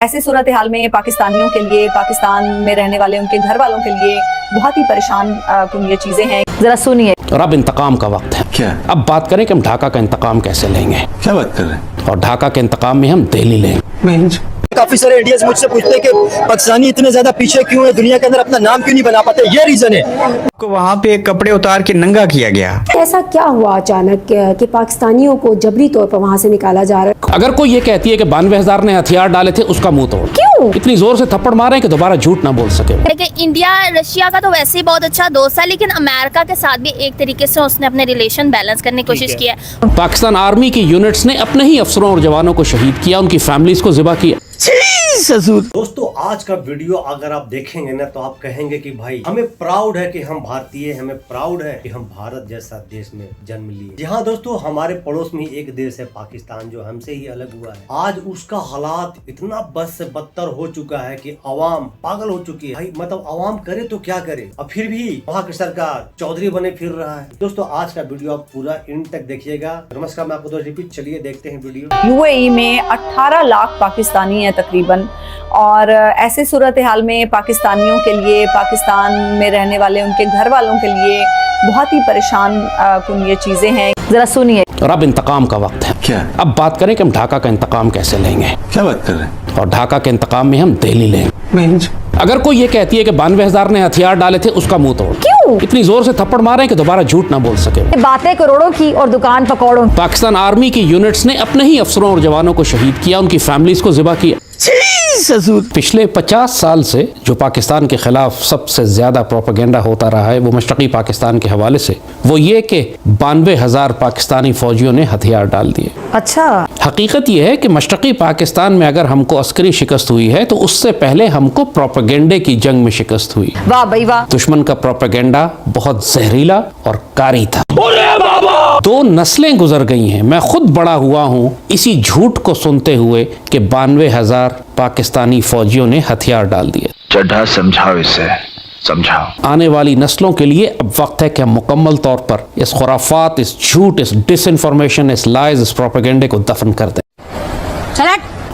ایسی صورتحال میں پاکستانیوں کے لیے، پاکستان میں رہنے والے ان کے گھر والوں کے لیے بہت ہی پریشان کن یہ چیزیں ہیں. ذرا سنیے. اور اب انتقام کا وقت ہے. کیا؟ اب بات کریں کہ ہم ڈھاکہ کا انتقام کیسے لیں گے. کیا بات کر رہے ہیں؟ اور ڈھاکہ کے انتقام میں ہم دہلی لیں گے. کافی سارے انڈیاز مجھ سے پوچھتے ہیں کہ پاکستانی اتنے زیادہ پیچھے کیوں ہیں، دنیا کے اندر اپنا نام کیوں نہیں بنا پاتے. یہ ریزن ہے. وہاں پہ کپڑے اتار کے ننگا کیا گیا. ایسا کیا ہوا اچانک کہ پاکستانیوں کو جبری طور پر وہاں سے نکالا جا رہا ہے؟ اگر کوئی یہ کہتی ہے کہ 92,000 نے ہتھیار ڈالے تھے، اس کا منہ توڑ. کیوں؟ اتنی زور سے تھپڑ مارے ہیں کہ دوبارہ جھوٹ نہ بول سکے. لیکن انڈیا رشیا کا تو ویسے ہی بہت اچھا دوست ہے، لیکن امریکہ کے ساتھ بھی ایک طریقے سے اس نے اپنے ریلیشن بیلنس کرنے کی کوشش کی ہے. پاکستان آرمی کی یونٹس نے اپنے ہی افسروں اور جوانوں کو شہید کیا، ان کی فیملیز کو ذبح کیا. دوستو آج کا ویڈیو اگر آپ دیکھیں گے نا تو آپ کہیں گے کہ بھائی ہمیں پراؤڈ ہے کہ ہم بھارتی، ہمیں پراؤڈ ہے کہ ہم بھارت جیسا دیش میں جنم لیے. جی ہاں دوستو، ہمارے پڑوس میں ایک دیش ہے پاکستان، جو ہم سے ہی الگ ہوا ہے. آج اس کا حالات اتنا بد سے بدتر ہو چکا ہے کہ عوام پاگل ہو چکی ہے. بھائی مطلب عوام کرے تو کیا کرے، اور پھر بھی وہاں کی سرکار چودھری بنے پھر رہا ہے. دوستو آج کا ویڈیو آپ پورا اینڈ تک دیکھیے گا. نمسکار، میں آپ کو ریپیٹ. چلیے دیکھتے ہیں ویڈیو. UAE میں 18 لاکھ پاکستانی ہیں تقریباً، اور ایسے صورتحال میں پاکستانیوں کے لیے، پاکستان میں رہنے والے ان کے گھر والوں کے لیے بہت ہی پریشان کن یہ چیزیں ہیں. ذرا سنیے. اور اب انتقام کا وقت ہے. کیا؟ اب بات کریں کہ ہم ڈھاکہ کا انتقام کیسے لیں گے. کیا بات کر رہے ہیں؟ اور ڈھاکہ کے انتقام میں ہم دہلی لیں گے. اگر کوئی یہ کہتی ہے کہ 92,000 نے ہتھیار ڈالے تھے، اس کا منہ توڑ. کیوں؟ اتنی زور سے تھپڑ مارے ہیں کہ دوبارہ جھوٹ نہ بول سکے. باتیں کروڑوں کی اور دکان پکوڑوں. پاکستان آرمی کی یونٹس نے اپنے ہی افسروں اور جوانوں کو شہید کیا، ان کی فیملیز کو ذبح کیا. پچھلے 50 سال سے جو پاکستان کے خلاف سب سے زیادہ پروپیگنڈا ہوتا رہا ہے وہ مشرقی پاکستان کے حوالے سے، وہ یہ کہ 92,000 پاکستانی فوجیوں نے ہتھیار ڈال دیے. اچھا. حقیقت یہ ہے کہ مشرقی پاکستان میں اگر ہم کو عسکری شکست ہوئی ہے تو اس سے پہلے ہم کو پروپیگنڈے کی جنگ میں شکست ہوئی. واہ بھائی واہ. دشمن کا پروپیگنڈا بہت زہریلا اور کاری تھا. 2 نسلیں گزر گئی ہیں، میں خود بڑا ہوا ہوں اسی جھوٹ کو سنتے ہوئے کہ 92,000 پاکستانی فوجیوں نے ہتھیار ڈال دیے. چڈھا سمجھاؤ اسے، سمجھاؤ. آنے والی نسلوں کے لیے اب وقت ہے کہ ہم مکمل طور پر اس خرافات، اس جھوٹ، اس ڈس انفارمیشن، اس لائز، اس پروپیگنڈے کو دفن کر دیں.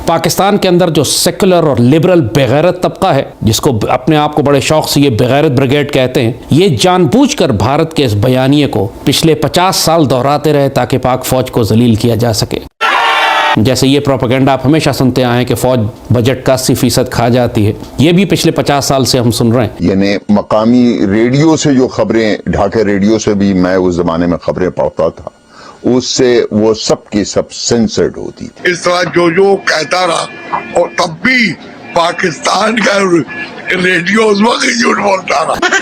پاکستان کے اندر جو سیکولر اور لبرل بغیرت طبقہ ہے، جس کو اپنے آپ کو بڑے شوق سے یہ بغیرت بریگیڈ کہتے ہیں، یہ جان بوجھ کر بھارت کے اس بیانیے کو پچھلے 50 سال دہراتے رہے تاکہ پاک فوج کو ذلیل کیا جا سکے. جیسے یہ پروپیگنڈا آپ ہمیشہ سنتے آئے ہیں کہ فوج بجٹ کا 80% کھا جاتی ہے، یہ بھی پچھلے 50 سال سے ہم سن رہے ہیں. یعنی مقامی ریڈیو سے جو خبریں، ڈھاکہ ریڈیو سے بھی میں اس زمانے میں خبریں پڑھتا تھا، اس سے وہ سب کی سب سینسرڈ ہوتی تھی. اس طرح جو کہتا رہا، اور تب بھی پاکستان کا ریڈیو اس وقت جھوٹ بولتا رہا.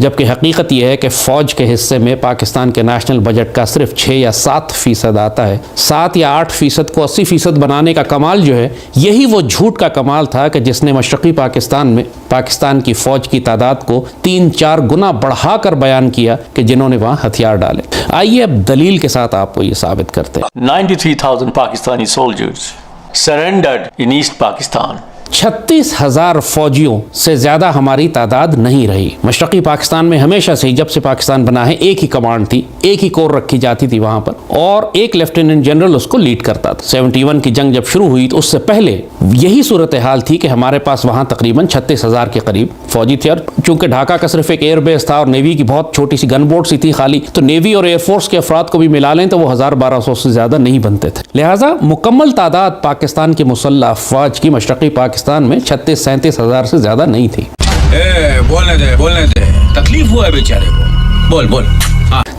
جبکہ حقیقت یہ ہے کہ فوج کے حصے میں پاکستان کے نیشنل بجٹ کا صرف 6 یا 7% آتا ہے. 7 یا 8% کو 80% بنانے کا کمال جو ہے، یہی وہ جھوٹ کا کمال تھا کہ جس نے مشرقی پاکستان میں پاکستان کی فوج کی تعداد کو 3-4 گنا بڑھا کر بیان کیا کہ جنہوں نے وہاں ہتھیار ڈالے. آئیے اب دلیل کے ساتھ آپ کو یہ ثابت کرتے ہیں. 93,000 Pakistani soldiers surrendered in East Pakistan. 36,000 فوجیوں سے زیادہ ہماری تعداد نہیں رہی. مشرقی پاکستان میں ہمیشہ سے جب سے پاکستان بنا ہے ایک ہی کمانڈ تھی، ایک ہی کور رکھی جاتی تھی وہاں پر، اور ایک لیفٹیننٹ جنرل اس کو لیڈ کرتا تھا. 71 کی جنگ جب شروع ہوئی تو اس سے پہلے یہی صورتحال تھی کہ ہمارے پاس وہاں تقریباً 36,000 کے قریب فوجی تھے. اور چونکہ ڈھاکہ کا صرف ایک ایئر بیس تھا اور نیوی کی بہت چھوٹی سی گن بورڈ سی تھی خالی، تو نیوی اور ایئر فورس کے افراد کو بھی ملا لیں تو وہ 1,000-1,200 سے زیادہ نہیں بنتے تھے. لہٰذا مکمل تعداد پاکستان کی مسلح افواج کی مشرقی پاکستان میں 36-37,000 سے زیادہ نہیں تھی. بولنے دے، تکلیف ہوا ہے بیچارے کو. بول.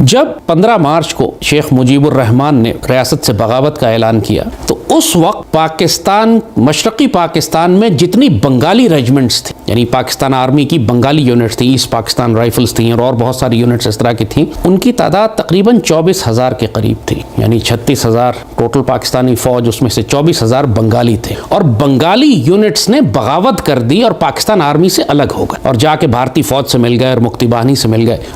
جب 15 مارچ کو شیخ مجیب الرحمان نے ریاست سے بغاوت کا اعلان کیا تو اس وقت پاکستان، مشرقی پاکستان میں جتنی بنگالی ریجمنٹس تھیں، یعنی پاکستان آرمی کی بنگالی یونٹس تھیں، ایسٹ پاکستان رائفلز تھیں اور بہت ساری یونٹس اس طرح کی تھیں، ان کی تعداد تقریباً 24,000 کے قریب تھی. یعنی 36,000 ٹوٹل پاکستانی فوج، اس میں سے 24,000 بنگالی تھے. اور بنگالی یونٹس نے بغاوت کر دی اور پاکستان آرمی سے الگ ہو گئے اور جا کے بھارتی فوج سے مل گئے اور مکتی باہنی سے مل گئے،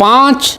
5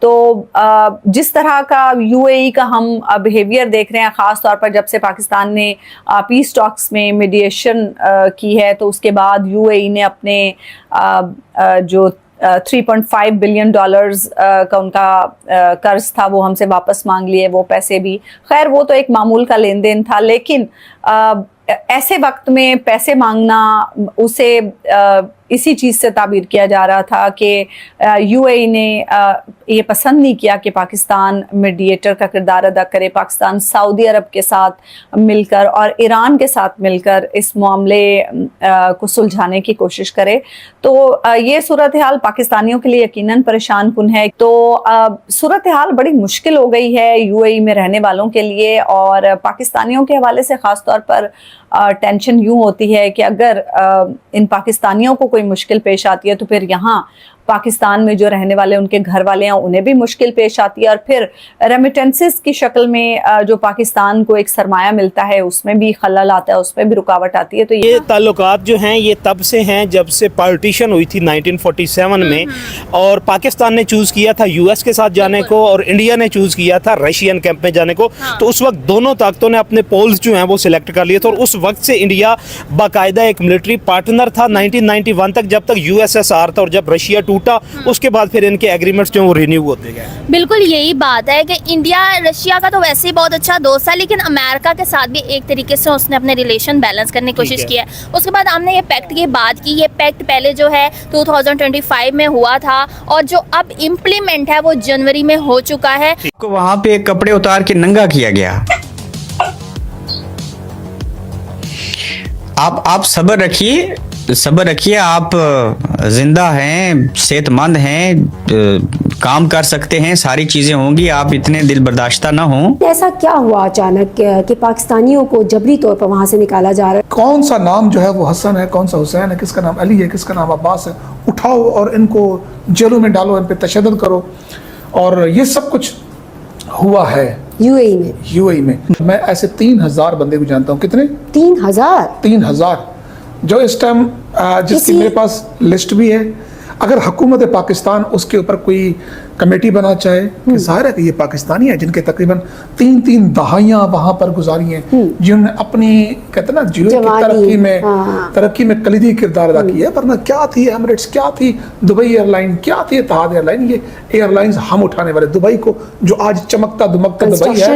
تو جس طرح کا UAE کا ہم بیہیویئر دیکھ رہے ہیں، خاص طور پر جب سے پاکستان نے پیس ٹاکس میں میڈیشن کی ہے، تو اس کے بعد UAE نے اپنے جو $3.5 بلین کا ان کا قرض تھا وہ ہم سے واپس مانگ لیے، وہ پیسے بھی، خیر وہ تو ایک معمول کا لین دین تھا، لیکن ایسے وقت میں پیسے مانگنا اسے اسی چیز سے تعبیر کیا جا رہا تھا کہ UAE نے یہ پسند نہیں کیا کہ پاکستان میڈیٹر کا کردار ادا کرے، پاکستان سعودی عرب کے ساتھ مل کر اور ایران کے ساتھ مل کر اس معاملے کو سلجھانے کی کوشش کرے. تو یہ صورتحال پاکستانیوں کے لیے یقیناً پریشان کن ہے. تو صورتحال بڑی مشکل ہو گئی ہے UAE میں رہنے والوں کے لیے، اور پاکستانیوں کے حوالے سے خاص طور پر ٹینشن یوں ہوتی ہے کہ اگر ان پاکستانیوں کو کوئی مشکل پیش آتی ہے تو پھر یہاں پاکستان میں جو رہنے والے ان کے گھر والے ہیں انہیں بھی مشکل پیش آتی ہے، اور پھر ریمیٹنسز کی شکل میں جو پاکستان کو ایک سرمایہ ملتا ہے اس میں بھی خلل آتا ہے، اس میں بھی رکاوٹ آتی ہے. تو یہ تعلقات جو ہیں یہ تب سے ہیں جب سے پارٹیشن ہوئی تھی 1947 میں، اور پاکستان نے چوز کیا تھا US کے ساتھ جانے کو، اور انڈیا نے چوز کیا تھا رشین کیمپ میں جانے کو. تو اس وقت دونوں طاقتوں نے اپنے پولز جو ہیں وہ سلیکٹ کر لیے تھے، اور اس وقت سے انڈیا باقاعدہ ایک ملٹری پارٹنر تھا 1991 تک، جب تک USSR تھا، اور جب رشیا ٹوٹا اس کے بعد پھر ان کے ایگریمنٹس جو وہ رینیو ہوتے گئے. بالکل یہی بات ہے کہ انڈیا رشیا کا تو ویسے ہی بہت اچھا دوست ہے، لیکن امریکہ کے ساتھ بھی ایک طریقے سے اس نے اپنے ریلیشن بیلنس کرنے کی کوشش کی ہے. اس کے بعد ہم نے یہ پیکٹ کی بات کی. یہ پیکٹ پہلے جو ہے 2025 میں ہوا تھا، اور جو اب امپلیمنٹ ہے وہ جنوری میں ہو چکا ہے. وہاں پہ کپڑے اتار کے ننگا کیا گیا. آپ صبر رکھیے، آپ زندہ ہیں، صحت مند ہیں، کام کر سکتے ہیں، ساری چیزیں ہوں گی، آپ اتنے دل برداشتہ نہ ہوں. ایسا کیا ہوا اچانک کہ پاکستانیوں کو جبری طور پر وہاں سے نکالا جا رہا ہے؟ کون سا نام جو ہے وہ حسن ہے، کون سا حسین ہے، کس کا نام علی ہے، کس کا نام عباس ہے، اٹھاؤ اور ان کو جیلوں میں ڈالو، ان پہ تشدد کرو، اور یہ سب کچھ ہوا ہے UAE میں. میں ایسے 3000 بندے کو جانتا ہوں. کتنے؟ 3000 جو اس ٹائم جس کی میرے پاس لسٹ بھی ہے. اگر حکومت پاکستان اس کے اوپر کوئی کمیٹی بنا چاہے، کہ ظاہر ہے کہ یہ پاکستانی ہیں جن کے تقریباً 3 دہائیاں وہاں پر گزاری ہیں، جنہوں نے اپنی کہتے ہیں نا ترقی میں کلیدی کردار ادا کیا ہے. ورنہ کیا تھی ایمریٹس، کیا تھی دبئی ایئر لائن، کیا تھی اتحاد ایئر لائن؟ یہ ایئر لائنز ہم اٹھانے والے. دبئی کو جو آج چمکتا دمکتا دبئی ہے،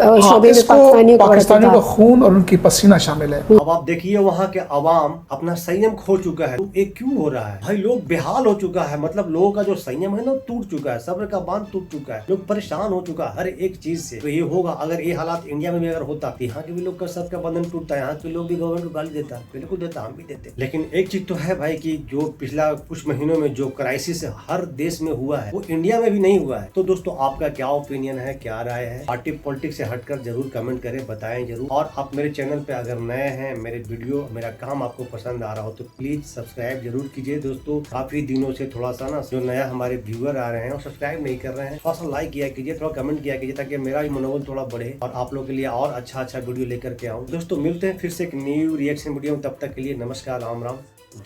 اس کو پاکستانیوں کا خون اور ان کی پسینہ شامل ہے. اب آپ دیکھیے وہاں کے عوام اپنا سنیم کھو چکا ہے. ایک کیوں ہو رہا ہے بھائی؟ لوگ بحال ہو چکا ہے، مطلب لوگوں کا جو سنیم ہے نا ٹوٹ چکا ہے، صبر کا باندھ ٹوٹ چکا ہے، لوگ پریشان ہو چکا ہے ہر ایک چیز سے. تو یہ ہوگا اگر یہ حالات انڈیا میں بھی اگر ہوتا، یہاں کے بھی لوگ کا سب کا بندھن ٹوٹتا ہے، یہاں کے لوگ بھی گورنمنٹ کو گالی دیتا ہے، بالکل دیتا، ہم بھی دیتے. لیکن ایک چیز تو ہے بھائی کہ جو پچھلا کچھ مہینوں میں جو کرائسس ہر دیش میں ہوا ہے وہ انڈیا میں بھی نہیں ہوا ہے. تو دوستو آپ کا کیا اوپینین ہے، کیا رائے ہے؟ پارٹی پالیٹکس سے ہٹ کر ضرور کمنٹ کریں، بتائیں ضرور. اور آپ میرے چینل پہ اگر نئے ہیں، میرے ویڈیو میرا کام آپ کو پسند آ رہا ہو تو پلیز سبسکرائب ضرور کیجیے. دوستو کافی دنوں سے تھوڑا سا نا جو نیا ہمارے ویور آ رہے ہیں اور سبسکرائب نہیں کر رہے ہیں، تھوڑا سا لائک کیا کیجیے، تھوڑا کمنٹ کیا کیجیے، تاکہ میرا بھی منول تھوڑا بڑھے اور آپ لوگوں کے لیے اور اچھا ویڈیو لے کر کے آؤں. دوستو ملتے ہیں پھر سے ایک نیو ریئیکشن ویڈیو میں. تب تک کے لیے نمسکار، رام رام،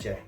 جے ہند.